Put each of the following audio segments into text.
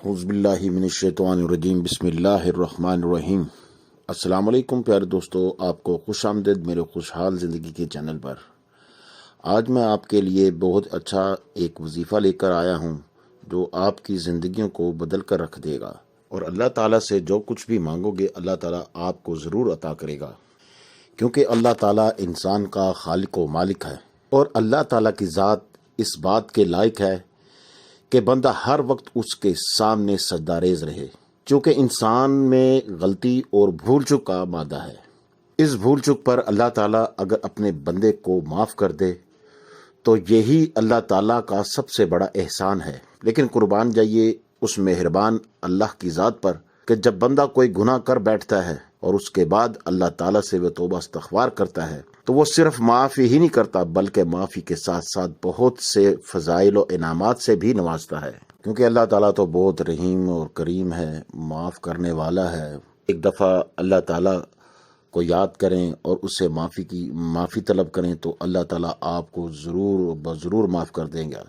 اعوذ باللہ من الشیطان الرجیم بسم اللہ الرحمن الرحیم۔ السلام علیکم پیارے دوستو، آپ کو خوش آمدید میرے خوشحال زندگی کے چینل پر۔ آج میں آپ کے لیے بہت اچھا ایک وظیفہ لے کر آیا ہوں جو آپ کی زندگیوں کو بدل کر رکھ دے گا، اور اللہ تعالیٰ سے جو کچھ بھی مانگو گے اللہ تعالیٰ آپ کو ضرور عطا کرے گا، کیونکہ اللہ تعالیٰ انسان کا خالق و مالک ہے، اور اللہ تعالیٰ کی ذات اس بات کے لائق ہے کہ بندہ ہر وقت اس کے سامنے سجدہ ریز رہے، چونکہ انسان میں غلطی اور بھول چک کا مادہ ہے۔ اس بھول چک پر اللہ تعالیٰ اگر اپنے بندے کو معاف کر دے تو یہی اللہ تعالیٰ کا سب سے بڑا احسان ہے۔ لیکن قربان جائیے اس مہربان اللہ کی ذات پر کہ جب بندہ کوئی گناہ کر بیٹھتا ہے اور اس کے بعد اللہ تعالیٰ سے وہ توبہ استغفار کرتا ہے تو وہ صرف معافی ہی نہیں کرتا بلکہ معافی کے ساتھ ساتھ بہت سے فضائل و انعامات سے بھی نوازتا ہے، کیونکہ اللہ تعالیٰ تو بہت رحیم اور کریم ہے، معاف کرنے والا ہے۔ ایک دفعہ اللہ تعالیٰ کو یاد کریں اور اس سے معافی طلب کریں تو اللہ تعالیٰ آپ کو ضرور معاف کر دیں گا۔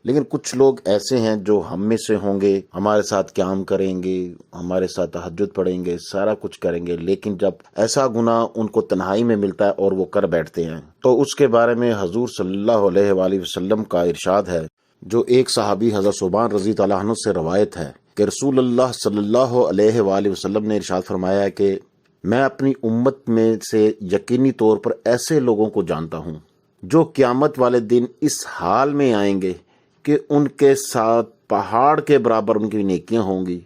لیکن کچھ لوگ ایسے ہیں جو ہم میں سے ہوں گے، ہمارے ساتھ قیام کریں گے، ہمارے ساتھ تہجد پڑھیں گے، سارا کچھ کریں گے، لیکن جب ایسا گناہ ان کو تنہائی میں ملتا ہے اور وہ کر بیٹھتے ہیں تو اس کے بارے میں حضور صلی اللہ علیہ وآلہ وسلم کا ارشاد ہے، جو ایک صحابی حضرت ثوبان رضی اللہ عنہ سے روایت ہے کہ رسول اللہ صلی اللہ علیہ وآلہ وسلم نے ارشاد فرمایا ہے کہ میں اپنی امت میں سے یقینی طور پر ایسے لوگوں کو جانتا ہوں جو قیامت والے دن اس حال میں آئیں گے کہ ان کے ساتھ پہاڑ کے برابر ان کی نیکیاں ہوں گی،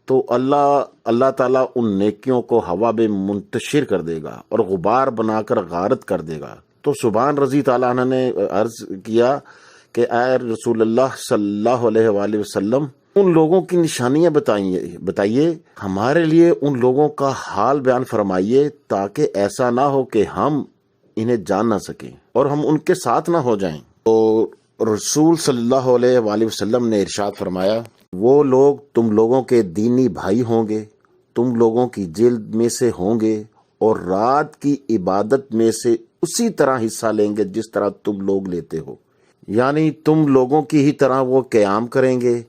تو اللہ تعالیٰ ان نیکیوں کو ہوا میں منتشر کر دے گا اور غبار بنا کر غارت کر دے گا۔ تو ثوبان رضی تعالیٰ عنہ نے عرض کیا کہ اے رسول اللہ صلی اللہ علیہ وآلہ وسلم، ان لوگوں کی نشانیاں بتائیے، ہمارے لیے ان لوگوں کا حال بیان فرمائیے تاکہ ایسا نہ ہو کہ ہم انہیں جان نہ سکیں اور ہم ان کے ساتھ نہ ہو جائیں۔ تو رسول صلی اللہ علیہ وآلہ وسلم نے ارشاد فرمایا، وہ لوگ تم لوگوں کے دینی بھائی ہوں گے، تم لوگوں کی جلد میں سے ہوں گے اور رات کی عبادت میں سے اسی طرح حصہ لیں گے جس طرح تم لوگ لیتے ہو، یعنی تم لوگوں کی ہی طرح وہ قیام کریں گے،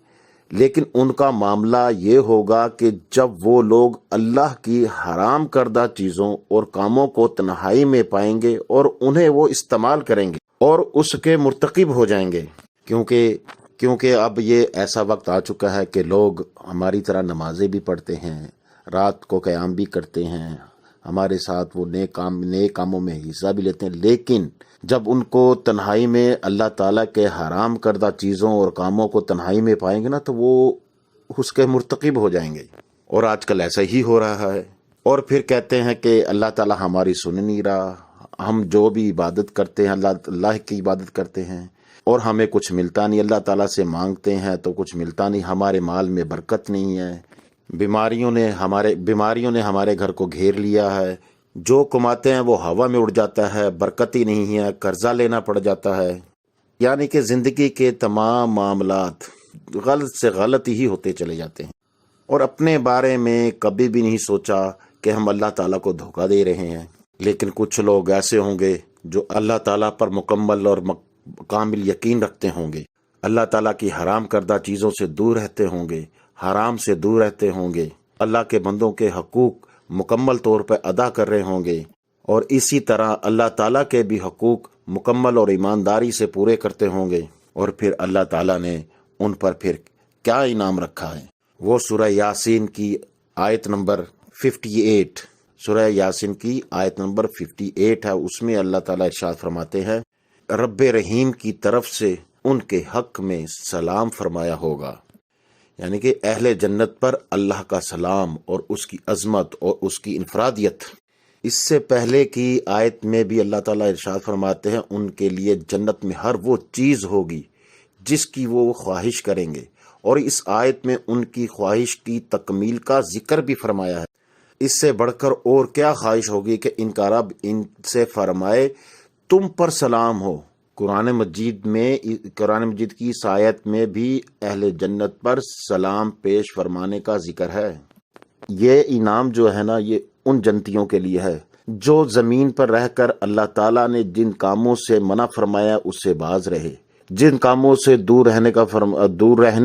لیکن ان کا معاملہ یہ ہوگا کہ جب وہ لوگ اللہ کی حرام کردہ چیزوں اور کاموں کو تنہائی میں پائیں گے اور انہیں وہ استعمال کریں گے اور اس کے مرتکب ہو جائیں گے، کیونکہ اب یہ ایسا وقت آ چکا ہے کہ لوگ ہماری طرح نمازیں بھی پڑھتے ہیں، رات کو قیام بھی کرتے ہیں، ہمارے ساتھ وہ نئے کاموں میں حصہ بھی لیتے ہیں، لیکن جب ان کو تنہائی میں اللہ تعالیٰ کے حرام کردہ چیزوں اور کاموں کو تنہائی میں پائیں گے نا تو وہ اس کے مرتکب ہو جائیں گے، اور آج کل ایسا ہی ہو رہا ہے۔ اور پھر کہتے ہیں کہ اللہ تعالیٰ ہماری سن نہیں رہا، ہم جو بھی عبادت کرتے ہیں اللہ کی عبادت کرتے ہیں اور ہمیں کچھ ملتا نہیں، اللہ تعالیٰ سے مانگتے ہیں تو کچھ ملتا نہیں، ہمارے مال میں برکت نہیں ہے، بیماریوں نے ہمارے گھر کو گھیر لیا ہے، جو کماتے ہیں وہ ہوا میں اڑ جاتا ہے، برکت ہی نہیں ہے، قرضہ لینا پڑ جاتا ہے، یعنی کہ زندگی کے تمام معاملات غلط سے غلط ہی ہوتے چلے جاتے ہیں، اور اپنے بارے میں کبھی بھی نہیں سوچا کہ ہم اللہ تعالیٰ کو دھوکہ دے رہے ہیں۔ لیکن کچھ لوگ ایسے ہوں گے جو اللہ تعالیٰ پر مکمل اور کامل یقین رکھتے ہوں گے، اللہ تعالیٰ کی حرام کردہ چیزوں سے دور رہتے ہوں گے، حرام سے دور رہتے ہوں گے، اللہ کے بندوں کے حقوق مکمل طور پر ادا کر رہے ہوں گے، اور اسی طرح اللہ تعالیٰ کے بھی حقوق مکمل اور ایمانداری سے پورے کرتے ہوں گے، اور پھر اللہ تعالیٰ نے ان پر پھر کیا انعام رکھا ہے، وہ سورہ یاسین کی آیت نمبر 58، سورہ یاسین کی آیت نمبر 58 ہے، اس میں اللہ تعالیٰ ارشاد فرماتے ہیں، رب رحیم کی طرف سے ان کے حق میں سلام فرمایا ہوگا، یعنی کہ اہل جنت پر اللہ کا سلام اور اس کی عظمت اور اس کی انفرادیت۔ اس سے پہلے کی آیت میں بھی اللہ تعالیٰ ارشاد فرماتے ہیں ان کے لیے جنت میں ہر وہ چیز ہوگی جس کی وہ خواہش کریں گے، اور اس آیت میں ان کی خواہش کی تکمیل کا ذکر بھی فرمایا ہے۔ اس سے بڑھ کر اور کیا خواہش ہوگی کہ ان کا رب ان سے فرمائے تم پر سلام ہو۔ قرآن مجید کی اس آیت میں بھی اہل جنت پر سلام پیش فرمانے کا ذکر ہے۔ یہ انعام جو ہے نا یہ ان جنتیوں کے لیے ہے جو زمین پر رہ کر اللہ تعالیٰ نے جن کاموں سے منع فرمایا اس سے باز رہے، جن کاموں سے دور رہنے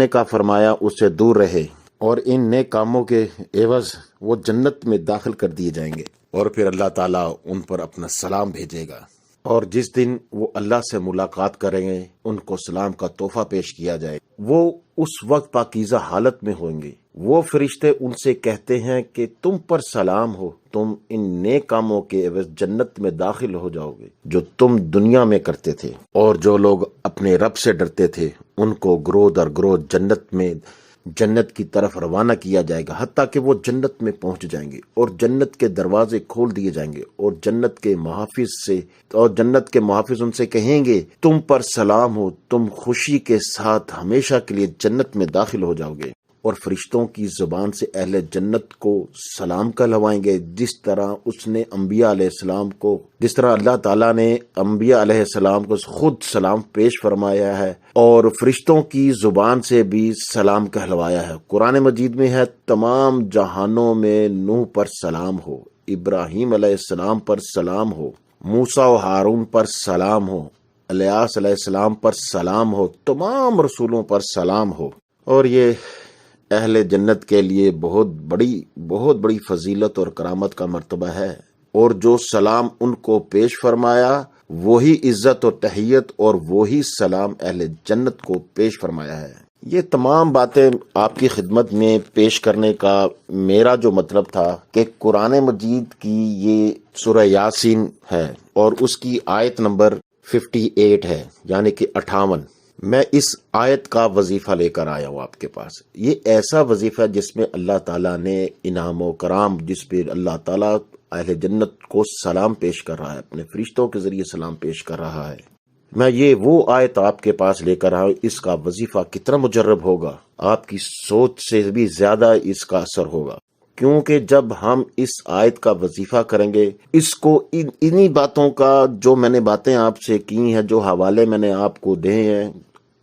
کا فرمایا اس سے دور رہے، اور ان نیک کاموں کے عوض وہ جنت میں داخل کر دیے جائیں گے، اور پھر اللہ تعالیٰ ان پر اپنا سلام بھیجے گا، اور جس دن وہ اللہ سے ملاقات کریں گے ان کو سلام کا تحفہ پیش کیا جائے، وہ اس وقت پاکیزہ حالت میں ہوں گے۔ وہ فرشتے ان سے کہتے ہیں کہ تم پر سلام ہو، تم ان نیک کاموں کے عوض جنت میں داخل ہو جاؤ گے جو تم دنیا میں کرتے تھے۔ اور جو لوگ اپنے رب سے ڈرتے تھے ان کو گروہ در گروہ جنت کی طرف روانہ کیا جائے گا، حتیٰ کہ وہ جنت میں پہنچ جائیں گے، اور جنت کے دروازے کھول دیے جائیں گے، اور جنت کے محافظ ان سے کہیں گے تم پر سلام ہو، تم خوشی کے ساتھ ہمیشہ کے لیے جنت میں داخل ہو جاؤ گے۔ اور فرشتوں کی زبان سے اہل جنت کو سلام کہلوائیں گے، جس طرح اللہ تعالیٰ نے انبیاء علیہ السلام کو خود سلام پیش فرمایا ہے، اور فرشتوں کی زبان سے بھی سلام کہلوایا ہے۔ قرآن مجید میں ہے تمام جہانوں میں نوح پر سلام ہو، ابراہیم علیہ السلام پر سلام ہو، موسیٰ و ہارون پر سلام ہو، الیاس علیہ السلام پر سلام ہو، تمام رسولوں پر سلام ہو۔ اور یہ اہل جنت کے لیے بہت بڑی فضیلت اور کرامت کا مرتبہ ہے، اور جو سلام ان کو پیش فرمایا وہی عزت اور تحیت اور وہی سلام اہل جنت کو پیش فرمایا ہے۔ یہ تمام باتیں آپ کی خدمت میں پیش کرنے کا میرا جو مطلب تھا کہ قرآن مجید کی یہ سورہ یاسین ہے، اور اس کی آیت نمبر 58 ہے، یعنی کہ 58۔ میں اس آیت کا وظیفہ لے کر آیا ہوں آپ کے پاس۔ یہ ایسا وظیفہ جس میں اللہ تعالیٰ نے انعام و کرام، جس پہ اللہ تعالیٰ اہل جنت کو سلام پیش کر رہا ہے، اپنے فرشتوں کے ذریعے سلام پیش کر رہا ہے۔ میں یہ وہ آیت آپ کے پاس لے کر آیا ہوں۔ اس کا وظیفہ کتنا مجرب ہوگا، آپ کی سوچ سے بھی زیادہ اس کا اثر ہوگا، کیونکہ جب ہم اس آیت کا وظیفہ کریں گے، اس کو انہی باتوں کا جو میں نے باتیں آپ سے کی ہیں، جو حوالے میں نے آپ کو دے ہیں،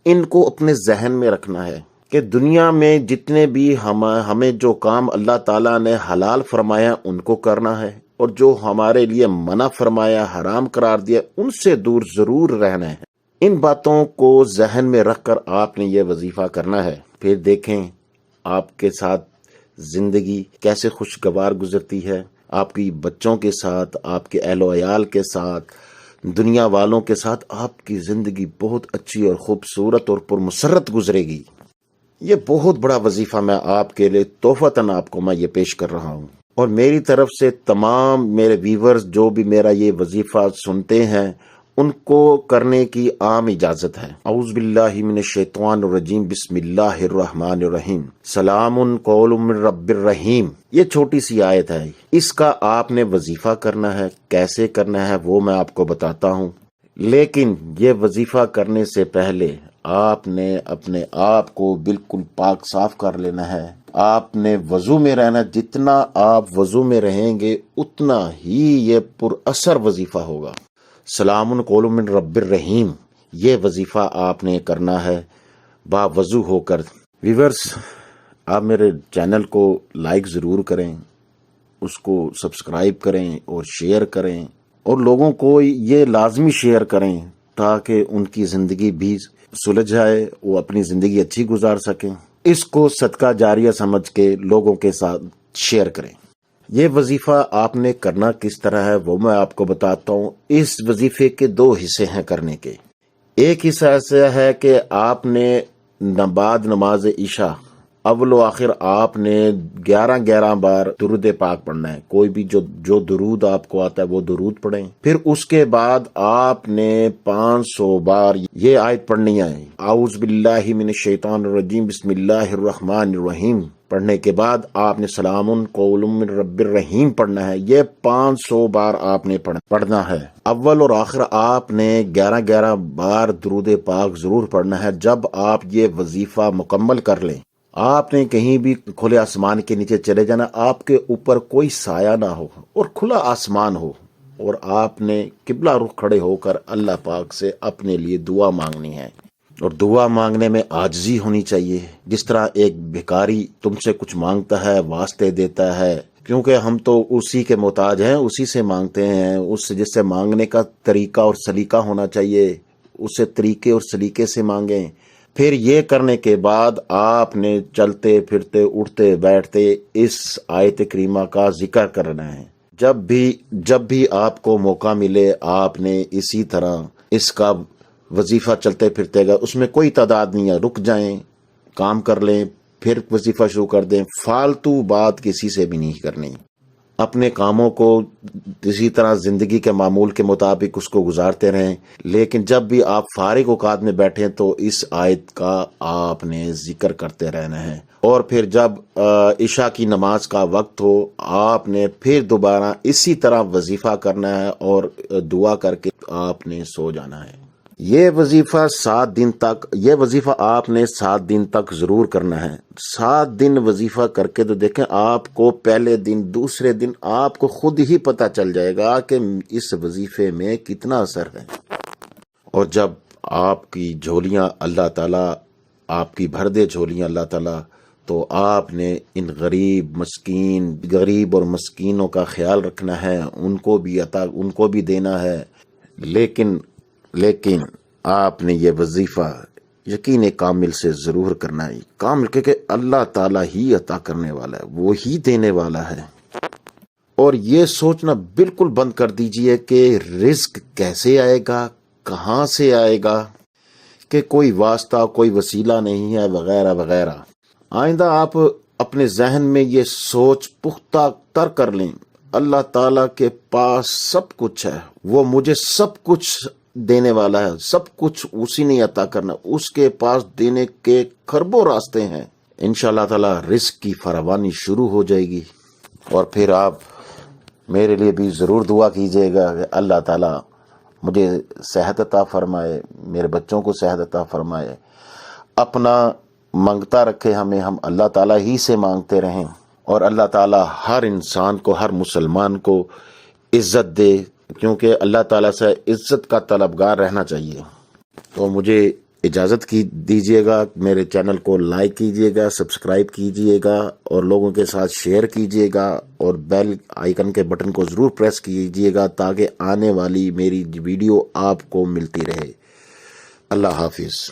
ان کو اپنے ذہن میں رکھنا ہے کہ دنیا میں جتنے بھی ہمیں جو کام اللہ تعالیٰ نے حلال فرمایا ان کو کرنا ہے، اور جو ہمارے لیے منع فرمایا، حرام قرار دیا، ان سے دور ضرور رہنا ہے۔ ان باتوں کو ذہن میں رکھ کر آپ نے یہ وظیفہ کرنا ہے۔ پھر دیکھیں آپ کے ساتھ زندگی کیسے خوشگوار گزرتی ہے، آپ کی بچوں کے ساتھ، آپ کے اہل و عیال کے ساتھ، دنیا والوں کے ساتھ آپ کی زندگی بہت اچھی اور خوبصورت اور پرمسرت گزرے گی۔ یہ بہت بڑا وظیفہ میں آپ کے لیے تحفتاً آپ کو میں یہ پیش کر رہا ہوں، اور میری طرف سے تمام میرے ویورز جو بھی میرا یہ وظیفہ سنتے ہیں ان کو کرنے کی عام اجازت ہے۔ اعوذ باللہ من الشیطان الرجیم، بسم اللہ الرحمن الرحیم، سلام قول من رب الرحیم۔ یہ چھوٹی سی آیت ہے، اس کا آپ نے وظیفہ کرنا ہے۔ کیسے کرنا ہے وہ میں آپ کو بتاتا ہوں، لیکن یہ وظیفہ کرنے سے پہلے آپ نے اپنے آپ کو بالکل پاک صاف کر لینا ہے۔ آپ نے وضو میں رہنا، جتنا آپ وضو میں رہیں گے اتنا ہی یہ پر اثر وظیفہ ہوگا۔ سلام قول من رب الرحیم، یہ وظیفہ آپ نے کرنا ہے با وضو ہو کر۔ ویورز، آپ میرے چینل کو لائک ضرور کریں، اس کو سبسکرائب کریں اور شیئر کریں، اور لوگوں کو یہ لازمی شیئر کریں تاکہ ان کی زندگی بھی سلجھ جائے، وہ اپنی زندگی اچھی گزار سکیں۔ اس کو صدقہ جاریہ سمجھ کے لوگوں کے ساتھ شیئر کریں۔ یہ وظیفہ آپ نے کرنا کس طرح ہے وہ میں آپ کو بتاتا ہوں۔ اس وظیفے کے 2 حصے ہیں کرنے کے۔ ایک حصہ ایسا ہے کہ آپ نے بعد نماز عشاء اول و آخر آپ نے 11 بار درود پاک پڑھنا ہے۔ کوئی بھی جو درود آپ کو آتا ہے وہ درود پڑھیں۔ پھر اس کے بعد آپ نے 500 بار یہ آیت پڑھنی ہے، اعوذ باللہ من الشیطان الرجیم، بسم اللہ الرحمن الرحیم۔ پڑھنے کے بعد آپ نے سلام قول من رب الرحیم پڑھنا ہے۔ یہ 500 بار آپ نے پڑھنا ہے۔ اول اور آخر آپ نے 11 بار درود پاک ضرور پڑھنا ہے۔ جب آپ یہ وظیفہ مکمل کر لیں، آپ نے کہیں بھی کھلے آسمان کے نیچے چلے جانا، آپ کے اوپر کوئی سایہ نہ ہو اور کھلا آسمان ہو، اور آپ نے قبلہ رخ کھڑے ہو کر اللہ پاک سے اپنے لیے دعا مانگنی ہے۔ اور دعا مانگنے میں عاجزی ہونی چاہیے، جس طرح ایک بھکاری تم سے کچھ مانگتا ہے، واسطے دیتا ہے، کیونکہ ہم تو اسی کے محتاج ہیں، اسی سے مانگتے ہیں، اس سے جس سے مانگنے کا طریقہ اور سلیقہ ہونا چاہیے، اسے طریقے اور سلیقے سے مانگیں. پھر یہ کرنے کے بعد آپ نے چلتے پھرتے اٹھتے بیٹھتے اس آیت کریمہ کا ذکر کرنا ہے. جب بھی آپ کو موقع ملے آپ نے اسی طرح اس کا وظیفہ چلتے پھرتے گا. اس میں کوئی تعداد نہیں ہے، رک جائیں، کام کر لیں، پھر وظیفہ شروع کر دیں. فالتو بات کسی سے بھی نہیں کرنی. اپنے کاموں کو اسی طرح زندگی کے معمول کے مطابق اس کو گزارتے رہیں، لیکن جب بھی آپ فارغ اوقات میں بیٹھیں تو اس آیت کا آپ نے ذکر کرتے رہنا ہے. اور پھر جب عشاء کی نماز کا وقت ہو آپ نے پھر دوبارہ اسی طرح وظیفہ کرنا ہے اور دعا کر کے آپ نے سو جانا ہے. یہ وظیفہ آپ نے 7 دن تک ضرور کرنا ہے. 7 دن وظیفہ کر کے تو دیکھیں آپ کو پہلے دن دوسرے دن آپ کو خود ہی پتہ چل جائے گا کہ اس وظیفے میں کتنا اثر ہے. اور جب آپ کی جھولیاں اللہ تعالیٰ آپ کی بھر دے جھولیاں اللہ تعالیٰ، تو آپ نے ان غریب اور مسکینوں کا خیال رکھنا ہے، ان کو بھی دینا ہے. لیکن آپ نے یہ وظیفہ یقین کامل سے ضرور کرنا ہے. کامل کہ اللہ تعالیٰ ہی عطا کرنے والا ہے، وہ ہی دینے والا ہے. اور یہ سوچنا بالکل بند کر دیجئے کہ رزق کیسے آئے گا، کہاں سے آئے گا، کہ کوئی واسطہ کوئی وسیلہ نہیں ہے وغیرہ وغیرہ. آئندہ آپ اپنے ذہن میں یہ سوچ پختہ تر کر لیں، اللہ تعالیٰ کے پاس سب کچھ ہے، وہ مجھے سب کچھ دینے والا ہے، سب کچھ اسی نے عطا کرنا، اس کے پاس دینے کے کھربوں راستے ہیں. انشاءاللہ تعالیٰ رزق کی فراوانی شروع ہو جائے گی. اور پھر آپ میرے لیے بھی ضرور دعا کیجیے گا کہ اللہ تعالیٰ مجھے صحت عطا فرمائے، میرے بچوں کو صحت عطا فرمائے. اپنا منگتا رکھے ہم اللہ تعالیٰ ہی سے مانگتے رہیں، اور اللہ تعالیٰ ہر انسان کو، ہر مسلمان کو عزت دے، کیونکہ اللہ تعالیٰ سے عزت کا طلبگار رہنا چاہیے. تو مجھے اجازت دیجیے گا، میرے چینل کو لائک کیجیے گا، سبسکرائب کیجیے گا، اور لوگوں کے ساتھ شیئر کیجیے گا، اور بیل آئیکن کے بٹن کو ضرور پریس کیجیے گا تاکہ آنے والی میری ویڈیو آپ کو ملتی رہے. اللہ حافظ.